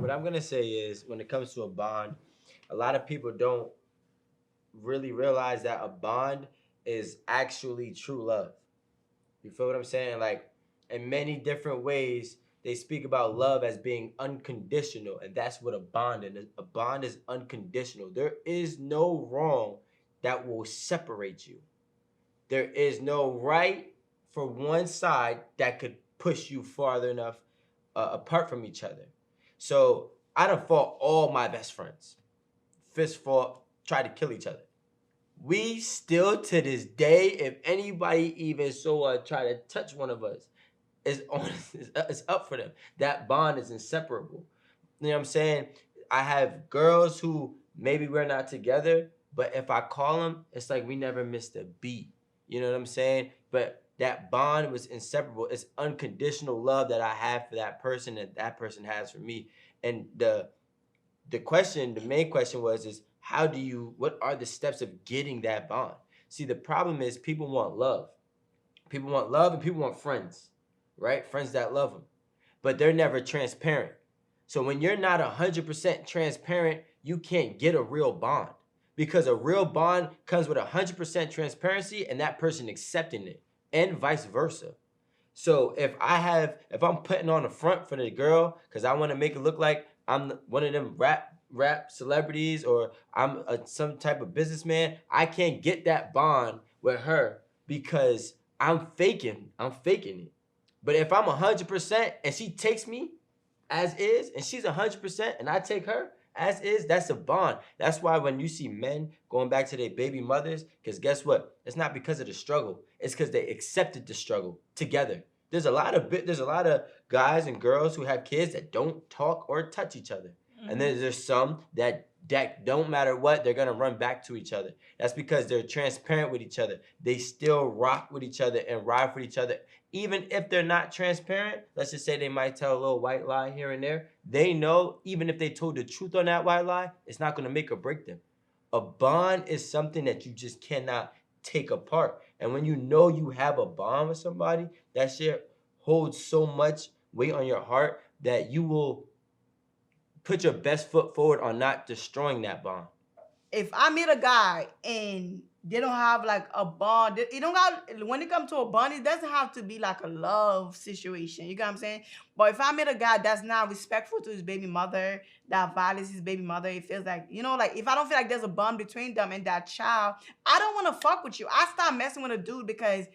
what I'm gonna say is, when it comes to a bond, a lot of people don't really realize that a bond is actually true love. You feel what I'm saying? Like, in many different ways, they speak about love as being unconditional, and that's what a bond is. A bond is unconditional. There is no wrong that will separate you. There is no right for one side that could push you farther enough apart from each other. So I done fought all my best friends. Fist fought, tried to kill each other. We still to this day, if anybody even try to touch one of us, is on it's up for them. That bond is inseparable. You know what I'm saying? I have girls who maybe we're not together, but if I call them, it's like we never missed a beat. You know what I'm saying? But that bond was inseparable. It's unconditional love that I have for that person and that person has for me. And the main question was is what are the steps of getting that bond? See, the problem is people want love. People want love and people want friends, right? Friends that love them. But they're never transparent. So when you're not 100% transparent, you can't get a real bond. Because a real bond comes with 100% transparency and that person accepting it, and vice versa. So if I'm putting on a front for the girl because I want to make it look like I'm one of them rap celebrities, or I'm some type of businessman, I can't get that bond with her because I'm faking it. But if I'm 100% and she takes me as is, and she's 100% and I take her as is, that's a bond. That's why when you see men going back to their baby mothers, because guess what? It's not because of the struggle. It's because they accepted the struggle together. There's a lot of guys and girls who have kids that don't talk or touch each other. Mm-hmm. And then there's some that don't matter what, they're gonna run back to each other. That's because they're transparent with each other. They still rock with each other and ride for each other. Even if they're not transparent, let's just say they might tell a little white lie here and there. They know even if they told the truth on that white lie, it's not gonna make or break them. A bond is something that you just cannot take apart. And when you know you have a bond with somebody, that shit holds so much weight on your heart that you will put your best foot forward on not destroying that bond. If I meet a guy and they don't have like a bond, it don't got, when it comes to a bond, it doesn't have to be like a love situation. You get what I'm saying? But if I meet a guy that's not respectful to his baby mother, that violates his baby mother, it feels like, like if I don't feel like there's a bond between them and that child, I don't want to fuck with you. I start messing with a dude because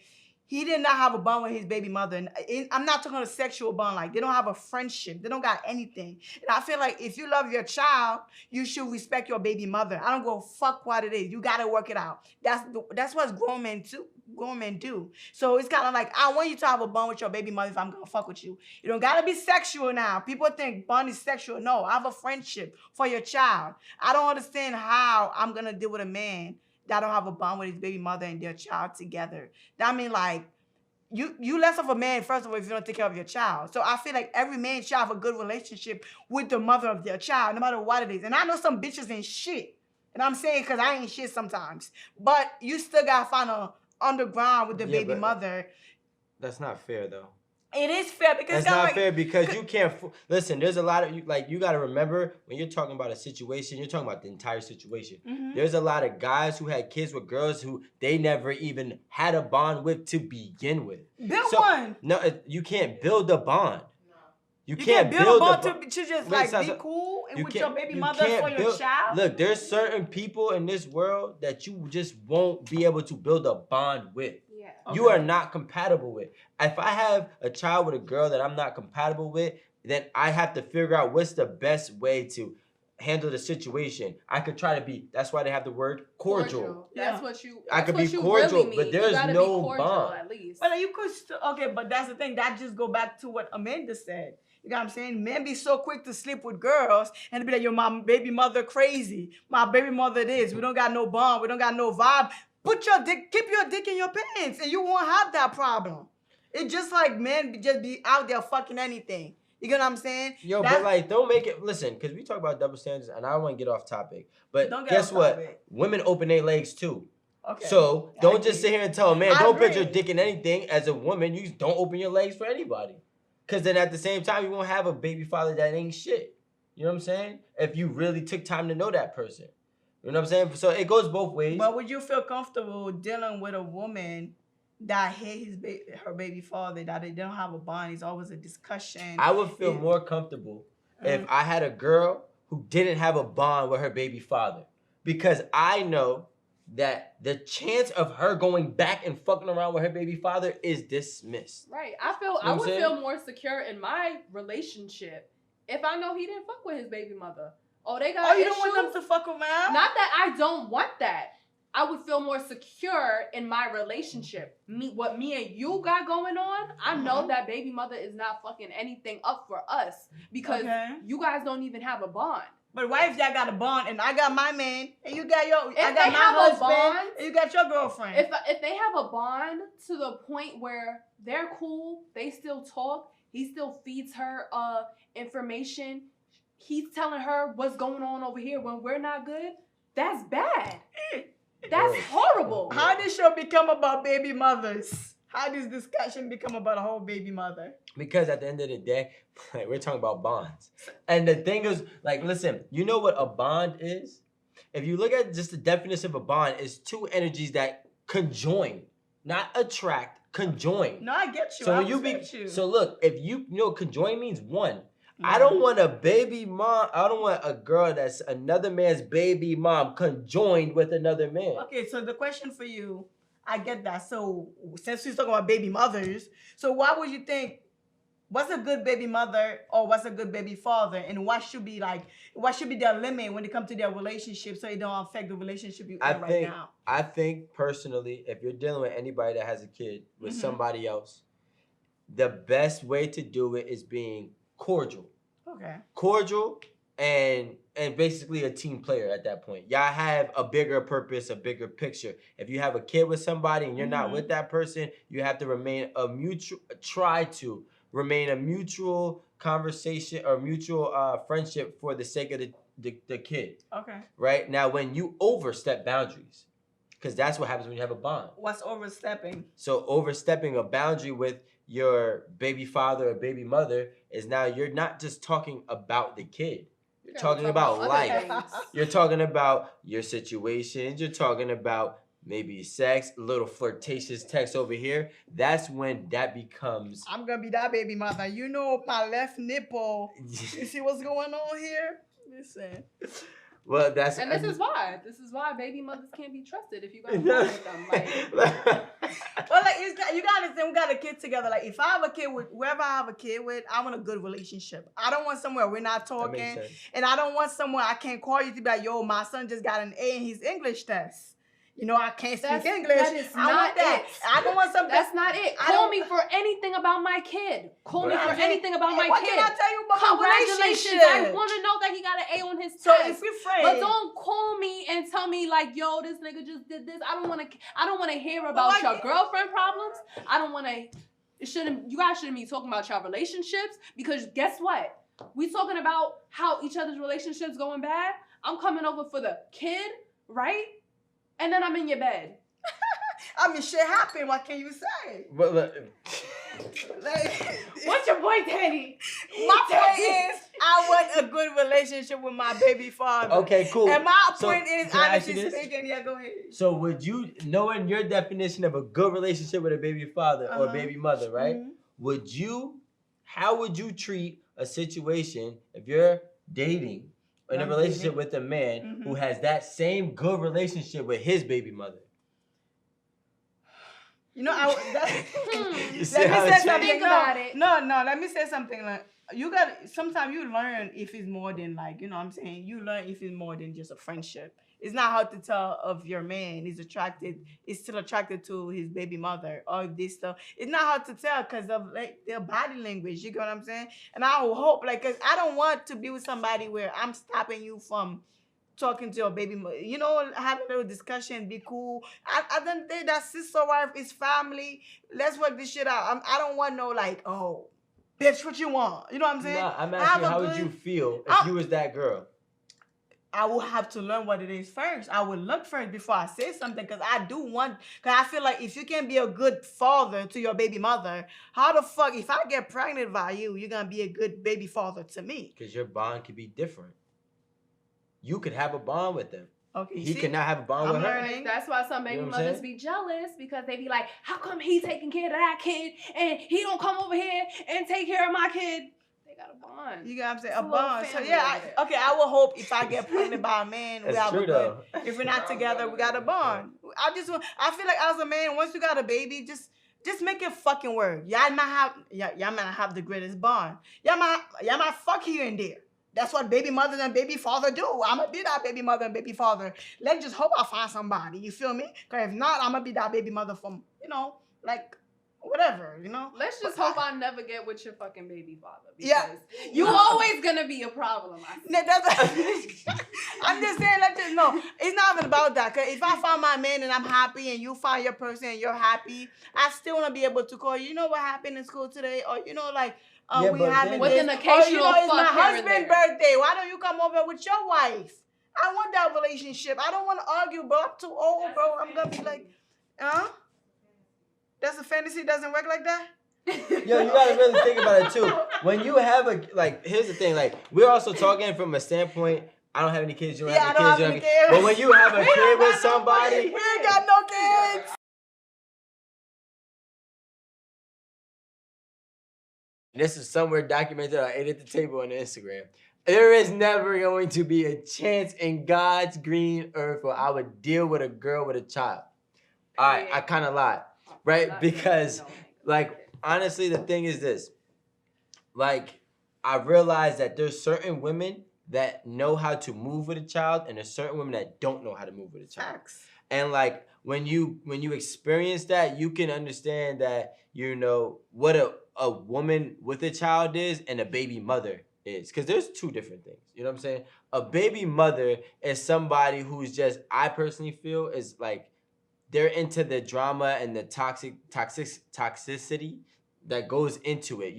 he did not have a bond with his baby mother. And I'm not talking a sexual bond. Like, they don't have a friendship. They don't got anything. And I feel like if you love your child, you should respect your baby mother. I don't go fuck what it is. You got to work it out. That's what grown men do. So it's kind of like, I want you to have a bond with your baby mother if I'm going to fuck with you. You don't got to be sexual now. People think bond is sexual. No, I have a friendship for your child. I don't understand how I'm going to deal with a man that don't have a bond with his baby mother and their child together. That mean, like, you less of a man, first of all, if you don't take care of your child. So I feel like every man should have a good relationship with the mother of their child, no matter what it is. And I know some bitches ain't shit. And I'm saying because I ain't shit sometimes. But you still got to find a underground with the baby mother. That's not fair, though. It is fair because that's not fair because you can't listen. There's a lot of you got to remember when you're talking about a situation, you're talking about the entire situation. Mm-hmm. There's a lot of guys who had kids with girls who they never even had a bond with to begin with. Build one. No, you can't build a bond. You can't build a bond to just be cool and with your baby mother for your child. Look, there's certain people in this world that you just won't be able to build a bond with. Okay. You are not compatible with. If I have a child with a girl that I'm not compatible with, then I have to figure out what's the best way to handle the situation. I could try to be, that's why they have the word cordial. That's what you I could be cordial, really but there's no bond. At least. Well, you could okay, but that's the thing. That just go back to what Amanda said. You know what I'm saying? Men be so quick to sleep with girls and be like, yo, my baby mother crazy. My baby mother this. We don't got no bond. We don't got no vibe. Keep your dick in your pants and you won't have that problem. It's just like men just be out there fucking anything. You get what I'm saying? Yo, but like, don't make it, listen, because we talk about double standards and I don't want to get off topic. But guess what? Women open their legs too. Okay. So don't just sit here and tell a man, don't put your dick in anything. As a woman, you don't open your legs for anybody. Because then at the same time, you won't have a baby father that ain't shit. You know what I'm saying? If you really took time to know that person. You know what I'm saying? So it goes both ways. But would you feel comfortable dealing with a woman that hate her baby father, that they don't have a bond? It's always a discussion. I would feel more comfortable if I had a girl who didn't have a bond with her baby father. Because I know that the chance of her going back and fucking around with her baby father is dismissed. Right. I would feel more secure in my relationship if I know he didn't fuck with his baby mother. Oh, they got you issues. don't want them to fuck around? Not that I don't want that. I would feel more secure in my relationship. What me and you got going on, I know that baby mother is not fucking anything up for us because you guys don't even have a bond. But what if y'all got a bond and I got my man and you got your, I got my husband and you got your girlfriend? If they have a bond to the point where they're cool, they still talk, he still feeds her information, he's telling her what's going on over here when we're not good, that's bad. That's horrible. How did show become about baby mothers? How does discussion become about a whole baby mother? Because at the end of the day, like, we're talking about bonds. And the thing is, like, listen, you know what a bond is? If you look at just the definition of a bond, it's two energies that conjoin, not attract, conjoin. No, I get you. So I when you. So look, if you know conjoin means one. Yeah. I don't want a baby mom. I don't want a girl that's another man's baby mom conjoined with another man. Okay, so the question for you, I get that. So since we're talking about baby mothers, so why would you think, what's a good baby mother or what's a good baby father, and what should be their limit when it comes to their relationship so it don't affect the relationship you in right now? I think personally, if you're dealing with anybody that has a kid with somebody else, the best way to do it is being cordial. Okay. Cordial and basically a team player at that point. Y'all have a bigger purpose, a bigger picture. If you have a kid with somebody and you're not with that person, you have to remain a mutual conversation or mutual friendship for the sake of the kid. Okay. Right? Now, when you overstep boundaries, because that's what happens when you have a bond. What's overstepping? So overstepping a boundary with your baby father or baby mother is now you're not just talking about the kid. You're talking about life. You're talking about your situations. You're talking about maybe sex, a little flirtatious text over here. That's when that becomes... I'm going to be that baby mother. You know my left nipple. You see what's going on here? Listen. Well, this is why baby mothers can't be trusted if you got with them. Well, like you gotta understand, we got a kid together. Like if I have a kid with whoever I have a kid with, I want a good relationship. I don't want somewhere we're not talking, and I don't want somewhere I can't call you to be like, yo, my son just got an A in his English test. You know, I can't speak English. That is not it. I don't want something. That's not it. Call me for anything about my kid. Call me for anything about my kid. What can I tell you about Congratulations. I want to know that he got an A on his test. So if you're friends, but don't call me and tell me like, yo, this nigga just did this. I don't want to hear about your girlfriend problems. I don't want to. You guys shouldn't be talking about your relationships, because guess what? We talking about how each other's relationships going bad. I'm coming over for the kid, right? And then I'm in your bed. I mean, shit happened. What can you say? But what's your point, Danny? My point is, I want a good relationship with my baby father. Okay, cool. And my point is, honestly speaking, yeah, go ahead. So would you, knowing your definition of a good relationship with a baby father or baby mother, right? How would you treat a situation if you're dating in a relationship with a man who has that same good relationship with his baby mother? You know, let me say something. Let me say something. Like, sometimes you learn if it's more than, like, you know what I'm saying? You learn if it's more than just a friendship. It's not hard to tell if your man is still attracted to his baby mother, or if this stuff. It's not hard to tell because of like their body language. You get what I'm saying? And I hope, like, cause I don't want to be with somebody where I'm stopping you from talking to your baby mother. You know, having a little discussion, be cool. I don't think that sister wife is family. Let's work this shit out. I don't want no like, oh, bitch, what you want? You know what I'm saying? No, I'm asking how would you feel if you was that girl? I will have to learn what it is first. I will look first before I say something because I do want. Because I feel like if you can be a good father to your baby mother, how the fuck if I get pregnant by you, you're gonna be a good baby father to me? Because your bond could be different. You could have a bond with them. Okay, He see? could not have a bond I'm with her. learning. That's why some baby You know what I'm mothers saying? be jealous because they be like, how come he taking care of that kid and he don't come over here and take care of my kid? They got a bond. You got what I'm saying? It's A a little bond. So family yeah, over there. okay. I will hope if I get pregnant by a man, we That's have true, a good. though. If we're not together, we got a bond. I feel like as a man, once you got a baby, just make it fucking work. Y'all might have the greatest bond. Y'all might fuck here and there. That's what baby mother and baby father do. I'ma be that baby mother and baby father. Let's just hope I find somebody. You feel me? Cause if not, I'ma be that baby mother from like whatever. Let's just hope I never get with your fucking baby father. Because Yeah. you always gonna be a problem. I'm just saying, no, it's not even about that. Cause if I find my man and I'm happy, and you find your person and you're happy, I still wanna be able to call you. You know what happened in school today, or Yeah, we but having then- With this, an or occasional it's my fuck here and husband's there. birthday. Why don't you come over with your wife? I want that relationship. I don't want to argue, bro. I'm too old, bro. I'm gonna be like, huh? That's a fantasy. Doesn't work like that. Yo, you gotta really think about it too. When you have here's the thing, we're also talking from a standpoint. I don't have any kids. You don't have I don't any have kids. any kids. But when you have a kid with somebody, We ain't got no kids. this is somewhere documented on 8 at the Table on Instagram. There is never going to be a chance in God's green earth where I would deal with a girl with a child. I kind of lied, right? Because, honestly, the thing is this. I realize that there's certain women that know how to move with a child, and there's certain women that don't know how to move with a child. Facts. And when you experience that, you can understand that what a woman with a child is and a baby mother is, because there's two different things. You know what I'm saying? A baby mother is somebody who's just, I personally feel, is they're into the drama and the toxicity that goes into it.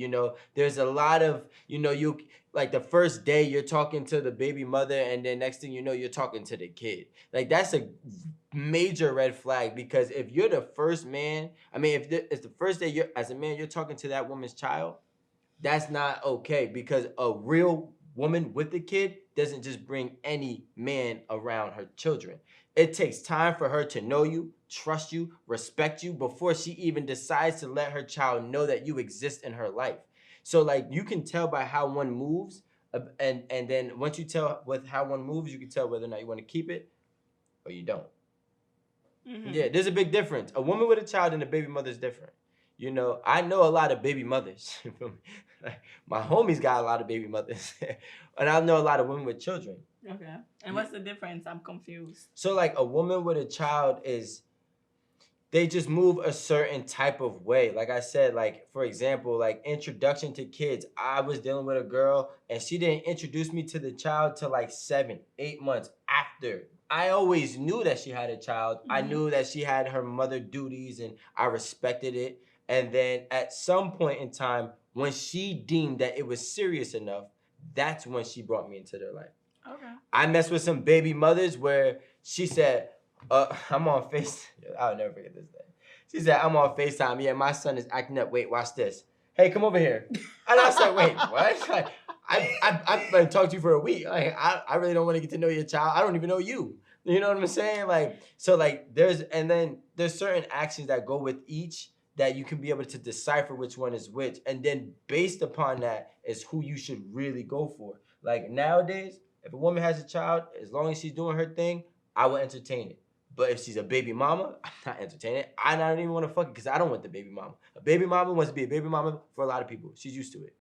There's a lot of, you the first day you're talking to the baby mother, and then next thing you know, you're talking to the kid. That's a major red flag, because if you're the first man, if it's the first day as a man, you're talking to that woman's child, that's not okay, because a real woman with a kid doesn't just bring any man around her children. It takes time for her to know you, trust you, respect you before she even decides to let her child know that you exist in her life. So you can tell by how one moves, and then once you tell with how one moves, you can tell whether or not you want to keep it or you don't. Mm-hmm. Yeah, there's a big difference. A woman with a child and a baby mother is different. I know a lot of baby mothers. My homies got a lot of baby mothers. And I know a lot of women with children. Okay. And what's the difference? I'm confused. So a woman with a child is, they just move a certain type of way. Like I said, for example, introduction to kids. I was dealing with a girl, and she didn't introduce me to the child till 7-8 months after. I always knew that she had a child. I knew that she had her mother duties, and I respected it. And then at some point in time, when she deemed that it was serious enough, that's when she brought me into their life. Okay. I messed with some baby mothers where she said, I'm on I'll never forget this day. She said, I'm on FaceTime. Yeah, my son is acting up. Wait, watch this. Hey, come over here. And I said, wait, what? I've been talking to you for a week. I really don't want to get to know your child. I don't even know you. You know what I'm saying? There's certain actions that go with each that you can be able to decipher which one is which. And then based upon that is who you should really go for. Nowadays, if a woman has a child, as long as she's doing her thing, I will entertain it. But if she's a baby mama, I'm not entertaining it. I don't even want to fuck it because I don't want the baby mama. A baby mama wants to be a baby mama for a lot of people. She's used to it.